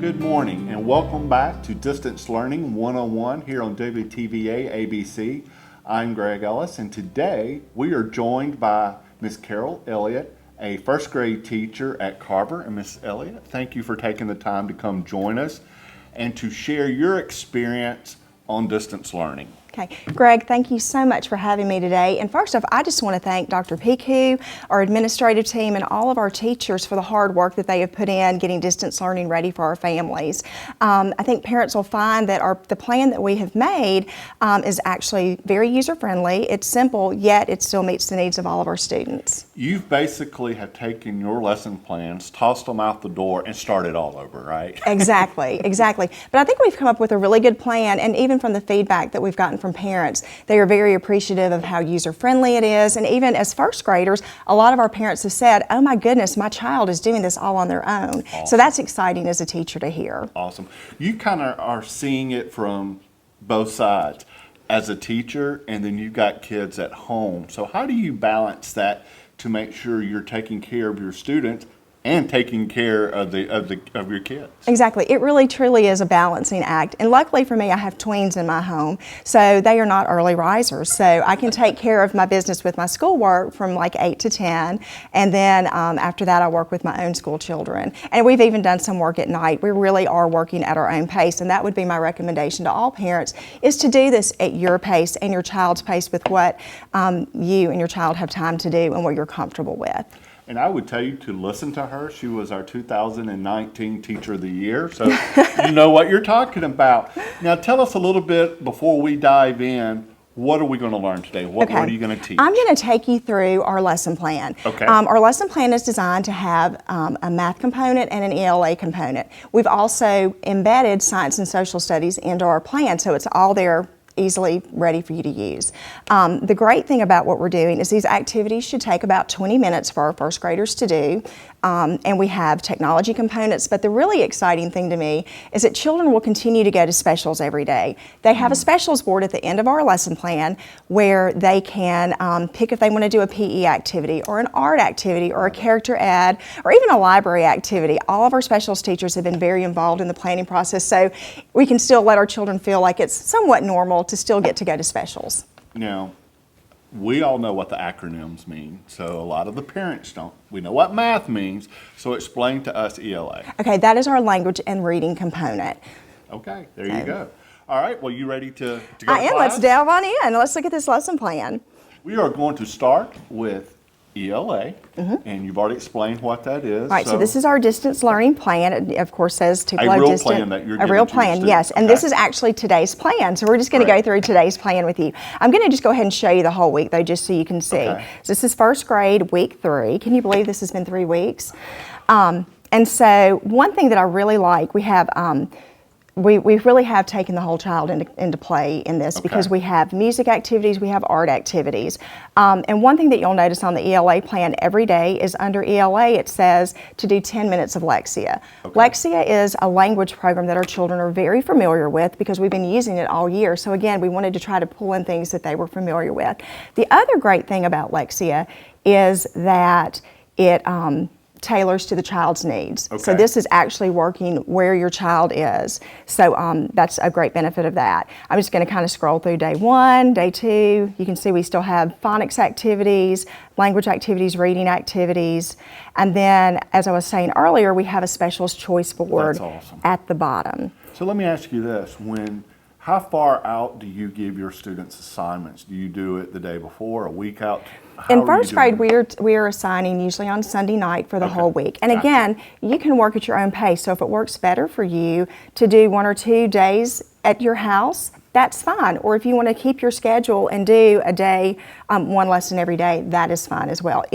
Good morning and welcome back to Distance Learning 101 here on WTVA ABC. I'm Greg Ellis and today we are joined by Miss Carol Elliott, a first grade teacher at Carver. And Miss Elliott, thank you for taking the time to come join us and to share your experience on distance learning. Okay, Greg, thank you so much for having me today. And first off, I just want to thank Dr. Piku, our administrative team, and all of our teachers for the hard work that they have put in getting distance learning ready for our families. I think parents will find that the plan that we have made is actually very user-friendly. It's simple, yet it still meets the needs of all of our students. You basically have taken your lesson plans, tossed them out the door, and started all over, right? Exactly. But I think we've come up with a really good plan, and even from the feedback that we've gotten from parents, they are very appreciative of how user-friendly it is. And even as first graders, a lot of our parents have said, oh my goodness, my child is doing this all on their own. Awesome. So that's exciting as a teacher to hear. Awesome. You kind of are seeing it from both sides. As a teacher, and then you've got kids at home. So how do you balance that to make sure you're taking care of your students and taking care of your kids? Exactly. It really truly is a balancing act. And luckily for me, I have tweens in my home, so they are not early risers. So I can take care of my business with my schoolwork from like 8 to 10, and then after that I work with my own school children. And we've even done some work at night. We really are working at our own pace, and that would be my recommendation to all parents, is to do this at your pace and your child's pace with what you and your child have time to do and what you're comfortable with. And I would tell you to listen to her. She was our 2019 Teacher of the Year, so you know what you're talking about. Now tell us a little bit before we dive in, what are we going to learn today? What are you going to teach? I'm going to take you through our lesson plan. Okay. Our lesson plan is designed to have a math component and an ELA component. We've also embedded science and social studies into our plan, so it's all there, easily ready for you to use. The great thing about what we're doing is these activities should take about 20 minutes for our first graders to do, and we have technology components, but the really exciting thing to me is that children will continue to go to specials every day. They have a specials board at the end of our lesson plan where they can pick if they want to do a PE activity or an art activity or a character ad or even a library activity. All of our specials teachers have been very involved in the planning process, so we can still let our children feel like it's somewhat normal to still get to go to specials. Now, we all know what the acronyms mean, so a lot of the parents don't. We know what math means, so explain to us ELA. Okay, that is our language and reading component. Okay, there you go. All right, well, you ready to go I am. class? Let's delve on in. Let's look at this lesson plan. We are going to start with ELA, and you've already explained what that is. All right, so this is our distance learning plan. It, of course, says to a real plan that you're giving a real to plan, the yes. students. And this is actually today's plan. So we're just going to go through today's plan with you. I'm going to just go ahead and show you the whole week, though, just so you can see. Okay. So this is first grade, week 3. Can you believe this has been 3 weeks? And so one thing that I really like, we have we really have taken the whole child into play in this because we have music activities, we have art activities. And one thing that you'll notice on the ELA plan every day is under ELA it says to do 10 minutes of Lexia. Okay. Lexia is a language program that our children are very familiar with because we've been using it all year. So again, we wanted to try to pull in things that they were familiar with. The other great thing about Lexia is that it tailors to the child's needs. Okay. So this is actually working where your child is. So that's a great benefit of that. I'm just going to kind of scroll through day 1, day 2. You can see we still have phonics activities, language activities, reading activities, and then, as I was saying earlier, we have a specials choice board at the bottom. So let me ask you this. How far out do you give your students assignments? Do you do it the day before, a week out? In first grade, we are assigning usually on Sunday night for the whole week. And again, you can work at your own pace. So if it works better for you to do 1 or 2 days at your house, that's fine. Or if you want to keep your schedule and do a day, 1 lesson every day, that is fine as well.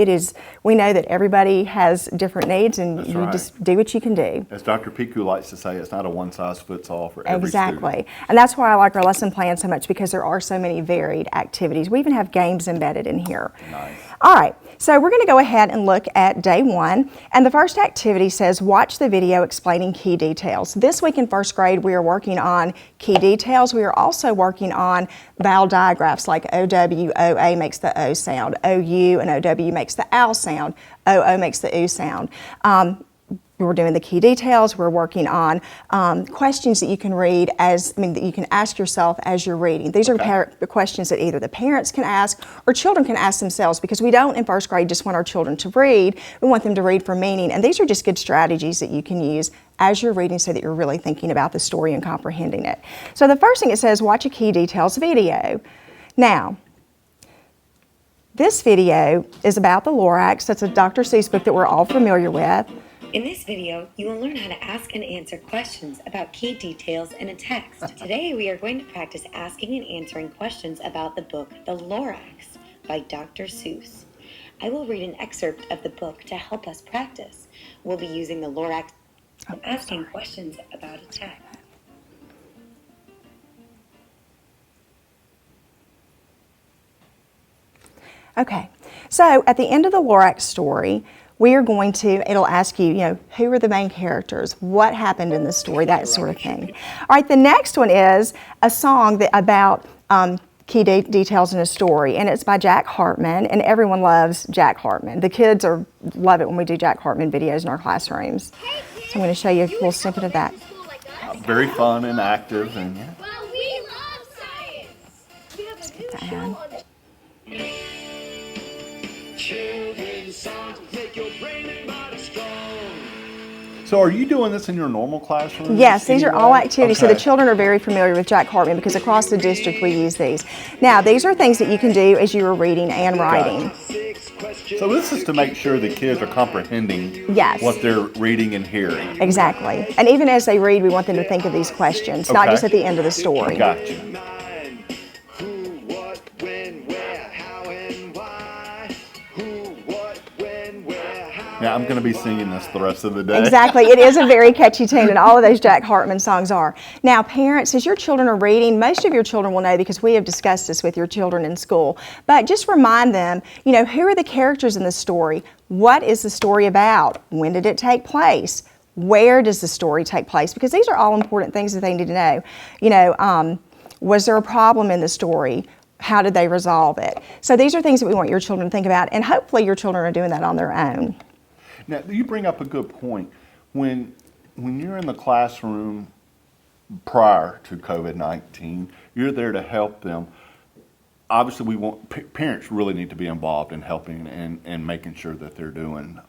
We know that everybody has different needs, and just do what you can do. As Dr. Piku likes to say, it's not a one-size-fits-all for every student. Exactly. And that's why I like our lesson plan so much, because there are so many varied activities. We even have games embedded in here. Nice. All right, so we're going to go ahead and look at day 1. And the first activity says, watch the video explaining key details. This week in first grade, we are working on key details. We are also working on vowel digraphs like OW, OA makes the O sound, OU and OW makes the OW sound, OO makes the OO sound. we're doing the key details. We're working on questions that you can read that you can ask yourself as you're reading. These are questions that either the parents can ask or children can ask themselves, because we don't in first grade just want our children to read. We want them to read for meaning. And these are just good strategies that you can use as you're reading so that you're really thinking about the story and comprehending it. So the first thing it says, watch a key details video. Now, this video is about the Lorax. That's a Dr. Seuss book that we're all familiar with. In this video, you will learn how to ask and answer questions about key details in a text. Today, we are going to practice asking and answering questions about the book The Lorax by Dr. Seuss. I will read an excerpt of the book to help us practice. We'll be using the Lorax for asking questions about a text. Okay, so at the end of the Lorax story, it'll ask you, who are the main characters? What happened in the story? That sort of thing. All right, the next one is a song about key details in a story, and it's by Jack Hartman, and everyone loves Jack Hartman. The kids love it when we do Jack Hartman videos in our classrooms. So I'm going to show you a little snippet of that. Very fun and active. And yeah. Well, we love science. We have a new show on it. Children's songs make your brain and body strong. So are you doing this in your normal classroom? Yes, these are all activities. So the Okay. children are very familiar with Jack Hartman because across the district we use these. Now, these are things that you can do as you are reading and writing. So this is to make sure the kids are comprehending Yes. what they're reading and hearing. Exactly. And even as they read, we want them to think of these questions, not Okay. just at the end of the story. Gotcha. Who, what, when, where, how, and why. Who, what, when, where, how. Yeah, I'm going to be singing this the rest of the day. Exactly. It is a very catchy tune, and all of those Jack Hartman songs are. Now, parents, as your children are reading, most of your children will know because we have discussed this with your children in school, but just remind them, who are the characters in the story? What is the story about? When did it take place? Where does the story take place? Because these are all important things that they need to know. Was there a problem in the story? How did they resolve it? So these are things that we want your children to think about, and hopefully your children are doing that on their own. Now, you bring up a good point. When you're in the classroom prior to COVID-19, you're there to help them. Obviously, we want parents really need to be involved in helping and making sure that they're doing.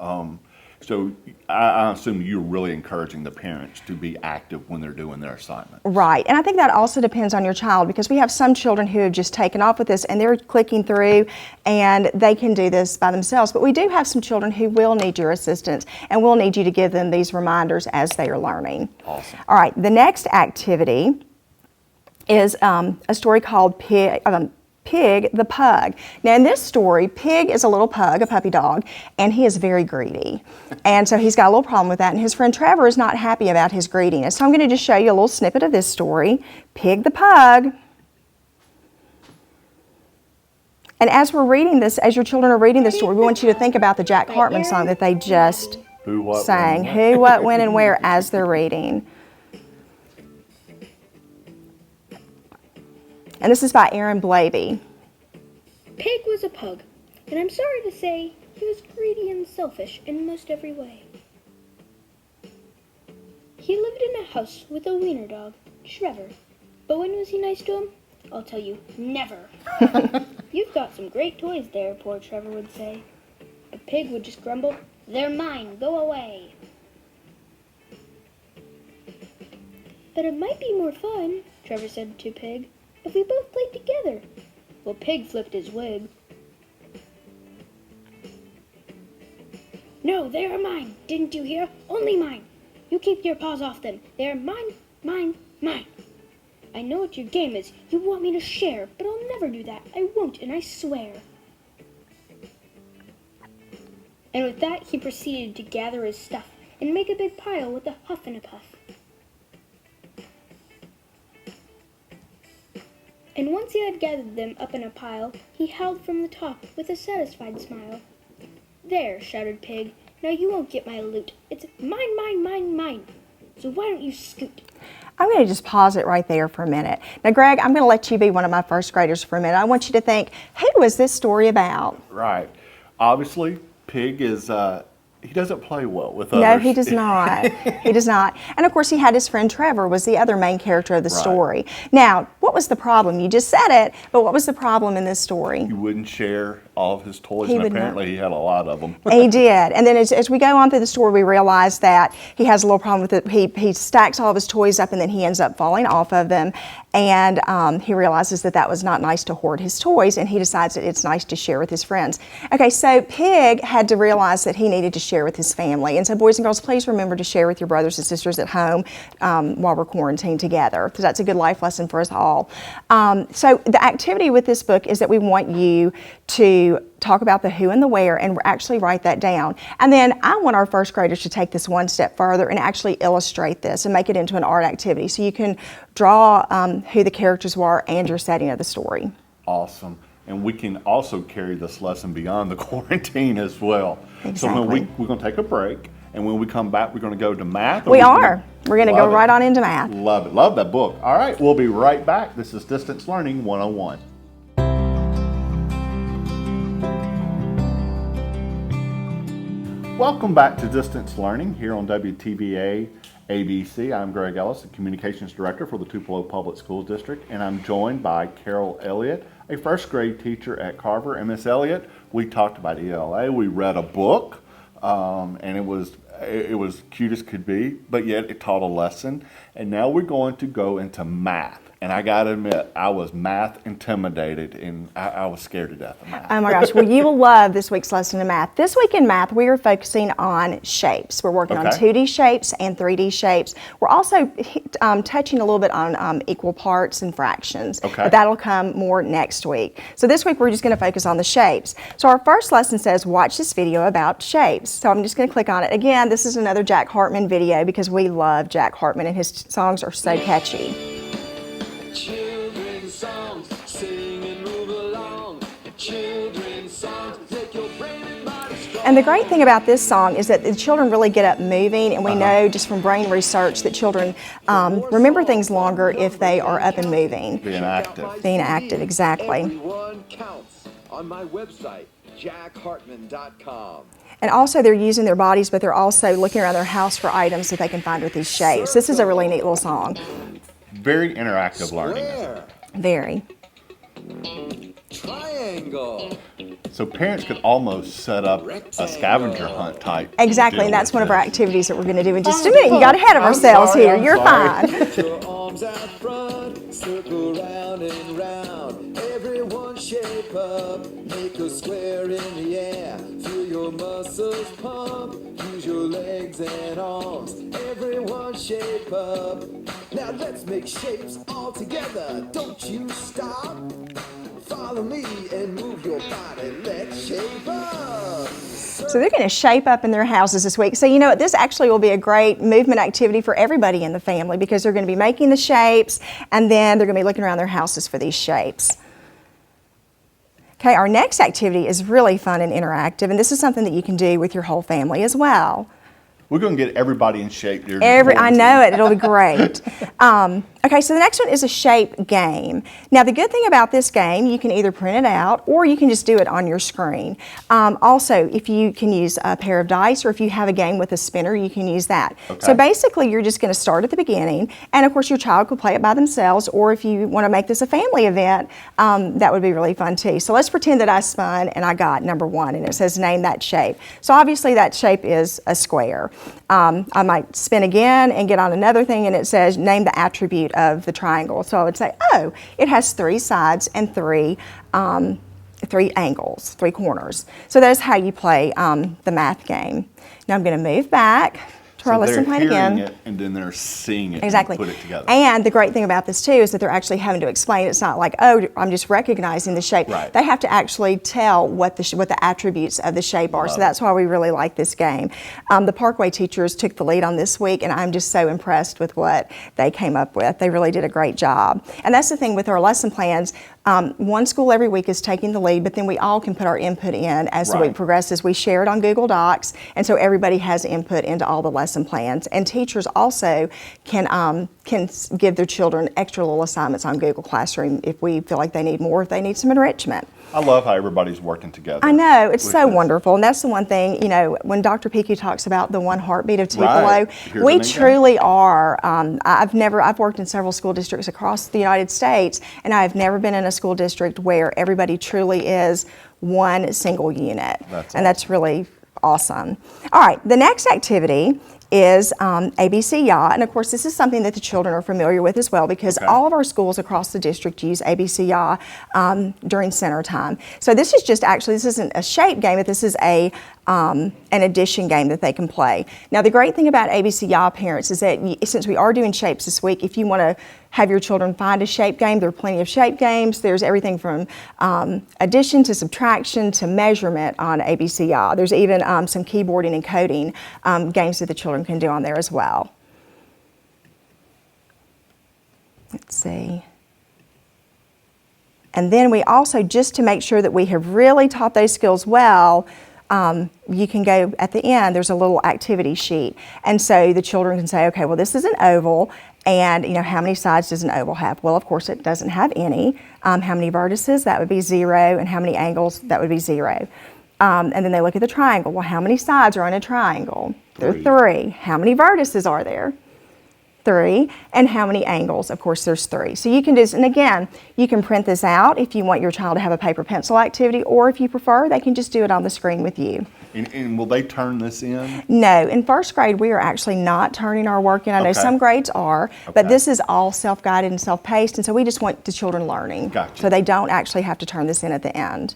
So I assume you're really encouraging the parents to be active when they're doing their assignment. Right, and I think that also depends on your child, because we have some children who have just taken off with this and they're clicking through and they can do this by themselves. But we do have some children who will need your assistance, and we'll need you to give them these reminders as they are learning. Awesome. All right, the next activity is a story called Pig the Pug. Now in this story, Pig is a little pug, a puppy dog, and he is very greedy. And so he's got a little problem with that, and his friend Trevor is not happy about his greediness. So I'm going to just show you a little snippet of this story, Pig the Pug. And as we're reading this, as your children are reading this story, we want you to think about the Jack Hartman song that they just Who, what, sang, when, Who, What, When, and Where, as they're reading. And this is by Aaron Blavey. Pig was a pug, and I'm sorry to say he was greedy and selfish in most every way. He lived in a house with a wiener dog, Trevor. But when was he nice to him? I'll tell you, never. You've got some great toys there, poor Trevor would say. But Pig would just grumble, they're mine, go away. But it might be more fun, Trevor said to Pig, if we both played together. Well, Pig flipped his wig. No, they are mine. Didn't you hear? Only mine. You keep your paws off them. They are mine, mine, mine. I know what your game is. You want me to share, but I'll never do that. I won't, and I swear. And with that, he proceeded to gather his stuff and make a big pile with a huff and a puff. And once he had gathered them up in a pile, he howled from the top with a satisfied smile. There, shouted Pig, now you won't get my loot. It's mine, mine, mine, mine. So why don't you scoot? I'm going to just pause it right there for a minute. Now, Greg, I'm going to let you be one of my first graders for a minute. I want you to think, who was this story about? Right. Obviously, Pig is he doesn't play well with No, others. he does not. He does not. And of course, he had his friend Trevor was the other main character of the Right. story. Now, what was the problem? You just said it, but what was the problem in this story? He wouldn't share all of his toys, He and would not. apparently he had a lot of them. He did. And then as we go on through the story, we realize that he has a little problem with it. He stacks all of his toys up and then he ends up falling off of them. And he realizes that that was not nice to hoard his toys, and he decides that it's nice to share with his friends. Okay, so Pig had to realize that he needed to share with his family. And so boys and girls, please remember to share with your brothers and sisters at home while we're quarantined together, because that's a good life lesson for us all. So the activity with this book is that we want you to talk about the who and the where and actually write that down. And then I want our first graders to take this one step further and actually illustrate this and make it into an art activity. So you can draw who the characters were and your setting of the story. Awesome. And we can also carry this lesson beyond the quarantine as well. So when Exactly. we're going to take a break, and when we come back, we're going to go to math. We are. We're going to go right on into math. Love it. Love that book. All right, we'll be right back. This is Distance Learning 101. Welcome back to Distance Learning here on WTVA ABC. I'm Greg Ellis, the Communications Director for the Tupelo Public Schools District, and I'm joined by Carol Elliott, a first grade teacher at Carver. And Miss Elliott, we talked about ELA. We read a book, and it was cute as could be, but yet it taught a lesson. And now we're going to go into math. And I got to admit, I was math intimidated, and I was scared to death of math. Oh my gosh, well, you will love this week's lesson in math. This week in math, we are focusing on shapes. We're working on Okay. 2D shapes and 3D shapes. We're also touching a little bit on equal parts and fractions, Okay. but that'll come more next week. So this week, we're just going to focus on the shapes. So our first lesson says, watch this video about shapes. So I'm just going to click on it. Again, this is another Jack Hartman video because we love Jack Hartman, and his songs are so catchy. Children's songs, sing and move along. Children's songs, make your brain and body strong. And the great thing about this song is that the children really get up moving, and we know just from brain research that children remember things longer if they are up and moving. Being active. Being active, exactly. Everyone counts on my website, jackhartman.com. And also they're using their bodies, but they're also looking around their house for items that they can find with these shapes. This is a really neat little song. Very interactive learning. Square, Very. triangle. So parents could almost set up a scavenger hunt type. Exactly, deal and that's with one of our this. activities that we're going to do in just a minute. You got ahead of ourselves sorry, here. I'm You're sorry. fine. Put your arms out front, circle round and round. Everyone shape up, make a square in the air. Feel your muscles pump, use your legs and arms. Everyone shape up. Now let's make shapes all together. Don't you stop. Follow me and move your body. Let's shape up. So they're going to shape up in their houses this week. So you know what, this actually will be a great movement activity for everybody in the family because they're going to be making the shapes and then they're going to be looking around their houses for these shapes. Okay, our next activity is really fun and interactive, and this is something that you can do with your whole family as well. We're going to get everybody in shape during the I quarantine. know it. It'll be great. Okay, so the next one is a shape game. Now, the good thing about this game, you can either print it out or you can just do it on your screen. Also, if you can use a pair of dice or if you have a game with a spinner, you can use that. Okay. So basically, you're just going to start at the beginning, and of course, your child could play it by themselves, or if you want to make this a family event, that would be really fun too. So let's pretend that I spun and I got number 1, and it says name that shape. So obviously, that shape is a square. I might spin again and get on another thing, and it says name the attribute of the triangle. So I would say, oh, it has 3 sides and 3 angles, 3 corners. So that's how you play the math game. Now I'm going to move back to our So lesson they're plan hearing again. it and then they're seeing it Exactly. and put it together. And the great thing about this too is that they're actually having to explain. It's not like, oh, I'm just recognizing the shape. Right. They have to actually tell what the attributes of the shape are. Love So it. that's why we really like this game. The Parkway teachers took the lead on this week, and I'm just so impressed with what they came up with. They really did a great job. And that's the thing with our lesson plans. One school every week is taking the lead, but then we all can put our input in as the Right. week progresses. We share it on Google Docs, and so everybody has input into all the lesson plans. And teachers also can give their children extra little assignments on Google Classroom if we feel like they need more, if they need some enrichment. I love how everybody's working together. I know, it's with so this. wonderful. And that's the one thing, you know, when Dr. Piku talks about the one heartbeat of Tupelo, Right. Here's we an example. truly are. I've worked in several school districts across the United States, and I've never been in a school district where everybody truly is one single unit. That's and that's really awesome. All right, the next activity is ABC YA, and of course this is something that the children are familiar with as well, because Okay. all of our schools across the district use ABC YA during center time. So this is just actually, this isn't a shape game, but this is an addition game that they can play. Now the great thing about ABC YA parents is that since we are doing shapes this week, if you want to have your children find a shape game, there are plenty of shape games. There's everything from addition to subtraction to measurement on ABC YA. There's even some keyboarding and coding games that the children can do on there as well. Let's see. And then we also, just to make sure that we have really taught those skills well, you can go at the end, there's a little activity sheet. And so the children can say, okay, well, this is an oval, and you know, how many sides does an oval have? Well, of course, it doesn't have any. How many vertices? That would be 0. And how many angles? That would be 0. And then they look at the triangle. Well, how many sides are on a triangle? There are 3. How many vertices are there? 3. And how many angles? Of course, there's 3. So you can do this, and again, you can print this out if you want your child to have a paper pencil activity, or if you prefer, they can just do it on the screen with you. And will they turn this in? No, in first grade, we are actually not turning our work in. I know Okay. some grades are, but Okay. this is all self-guided and self-paced, and so we just want the children learning. Gotcha. So they don't actually have to turn this in at the end.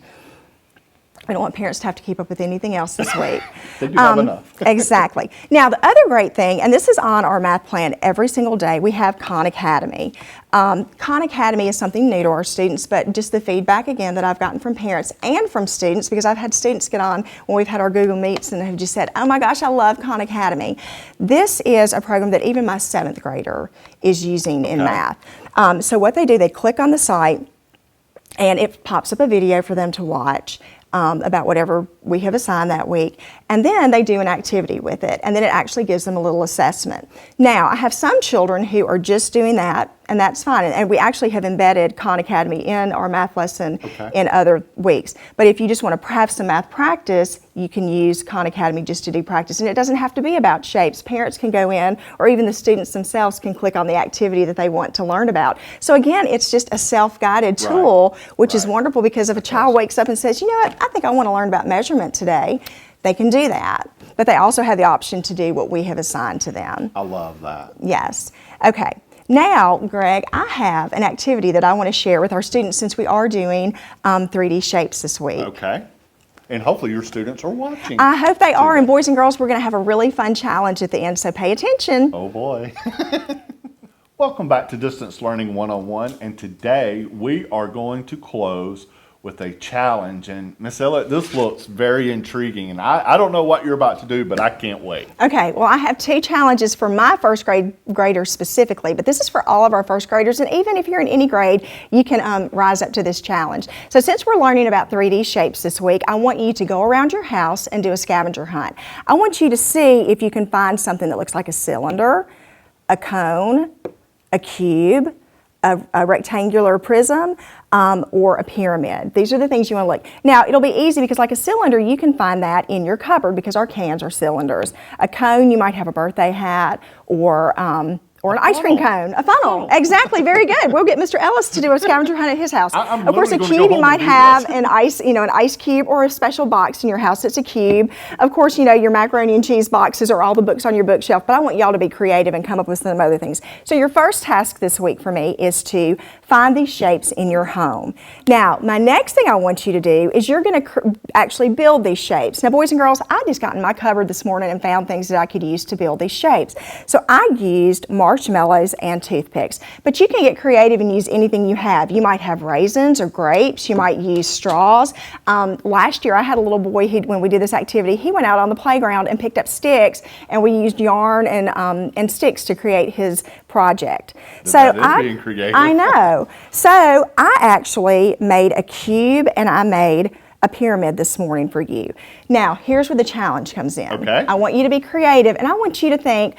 We don't want parents to have to keep up with anything else this week. They do have enough. Exactly. Now, the other great thing, and this is on our math plan every single day, we have Khan Academy. Khan Academy is something new to our students, but just the feedback, again, that I've gotten from parents and from students, because I've had students get on when we've had our Google Meets and have just said, oh my gosh, I love Khan Academy. This is a program that even my 7th grader is using in math. So what they do, they click on the site, and it pops up a video for them to watch about whatever we have assigned that week. And then they do an activity with it. And then it actually gives them a little assessment. Now, I have some children who are just doing that, and that's fine. And we actually have embedded Khan Academy in our math lesson in other weeks. But if you just want to have some math practice, you can use Khan Academy just to do practice. And it doesn't have to be about shapes. Parents can go in, or even the students themselves can click on the activity that they want to learn about. So again, it's just a self-guided tool, which is wonderful, because if a child wakes up and says, you know what, I think I want to learn about measurement today, they can do that. But they also have the option to do what we have assigned to them. I love that. Yes. Okay. Now, Greg, I have an activity that I want to share with our students, since we are doing 3D shapes this week. Okay. And hopefully your students are watching. I hope they are. And boys and girls, we're going to have a really fun challenge at the end, so pay attention. Oh boy. Welcome back to Distance Learning 101, and today we are going to close with a challenge. And Miss Elliott, this looks very intriguing, and I don't know what you're about to do, but I can't wait. Okay, well, I have 2 challenges for my first graders specifically, but this is for all of our first graders, and even if you're in any grade, you can rise up to this challenge. So since we're learning about 3D shapes this week, I want you to go around your house and do a scavenger hunt. I want you to see if you can find something that looks like a cylinder, a cone, a cube, a rectangular prism, or a pyramid. These are the things you want to look. Now, it'll be easy, because like a cylinder, you can find that in your cupboard, because our cans are cylinders. A cone, you might have a birthday hat, or an ice cream cone, a funnel. Exactly, very good. We'll get Mr. Ellis to do a scavenger hunt at his house. I'm Of course, a literally gonna cube, go you home might and do have this. an ice cube, or a special box in your house that's a cube. Of course, you know, your macaroni and cheese boxes are all the books on your bookshelf, but I want y'all to be creative and come up with some other things. So your first task this week for me is to find these shapes in your home. Now, my next thing I want you to do is you're going to actually build these shapes. Now, boys and girls, I just got in my cupboard this morning and found things that I could use to build these shapes. So I used marshmallows and toothpicks, but you can get creative and use anything you have. You might have raisins or grapes. You might use straws. Last year, I had a little boy when we did this activity, he went out on the playground and picked up sticks, and we used yarn and sticks to create his project. That is being creative. I know. So I actually made a cube, and I made a pyramid this morning for you. Now, here's where the challenge comes in. Okay. I want you to be creative, and I want you to think,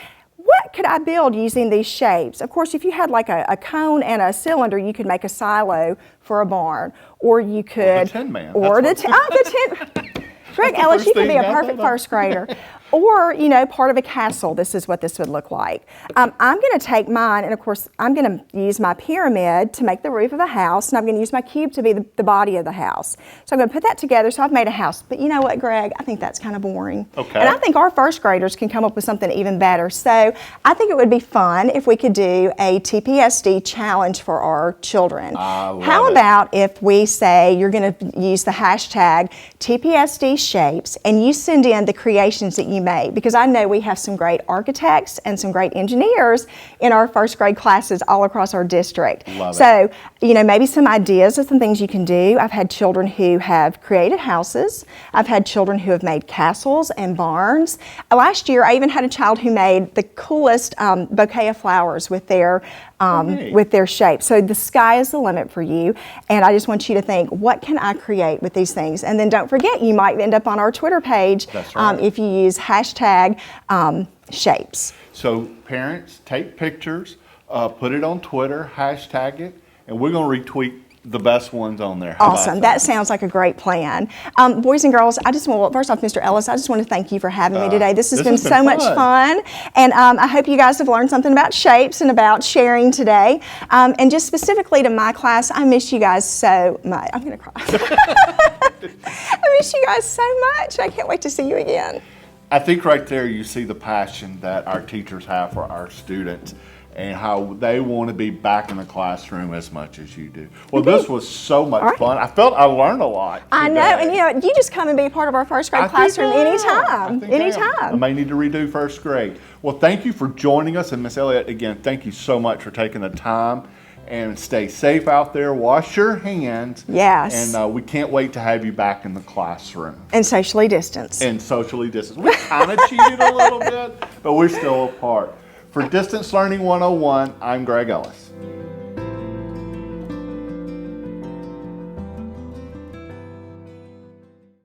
what could I build using these shapes? Of course, if you had like a cone and a cylinder, you could make a silo for a barn, or you could, Tin Man. or the That's tin. Greg the Ellis, first you could thing be a I thought perfect of. first grader. Or, you know, part of a castle, this is what this would look like. I'm going to take mine, and of course, I'm going to use my pyramid to make the roof of a house, and I'm going to use my cube to be the body of the house. So I'm going to put that together, so I've made a house. But you know what, Greg? I think that's kind of boring. Okay. And I think our first graders can come up with something even better. So I think it would be fun if we could do a TPSD challenge for our children. I love How it. about if we say you're going to use the hashtag TPSD shapes, and you send in the creations that you made, because I know we have some great architects and some great engineers in our first grade classes all across our district. Love it. So, you know, maybe some ideas of some things you can do. I've had children who have created houses. I've had children who have made castles and barns. Last year, I even had a child who made the coolest bouquet of flowers with their neat. with their shape. So the sky is the limit for you, and I just want you to think, what can I create with these things? And then don't forget, you might end up on our Twitter page. That's right. If you use hashtag shapes. So parents, take pictures, put it on Twitter, hashtag it, and we're going to retweet the best ones on there. How about Awesome. That sounds like a great plan. Boys and girls, I just want, well, first off, Mr. Ellis, I just want to thank you for having me today. This has been so much fun. And I hope you guys have learned something about shapes and about sharing today. And just specifically to my class, I miss you guys so much. I'm going to cry. I miss you guys so much. I can't wait to see you again. I think right there you see the passion that our teachers have for our students and how they want to be back in the classroom as much as you do. Well, this was so much fun. I felt I learned a lot I know, today. and you know, you just come and be a part of our first grade I think classroom I am. I anytime. think I am. I Anytime. may need to redo first grade. Well, thank you for joining us, and Miss Elliott, again, thank you so much for taking the time. And stay safe out there. Wash your hands. Yes. And we can't wait to have you back in the classroom. And socially distanced. And socially distanced. We kind of cheated a little bit, but we're still apart. For Distance Learning 101, I'm Greg Ellis.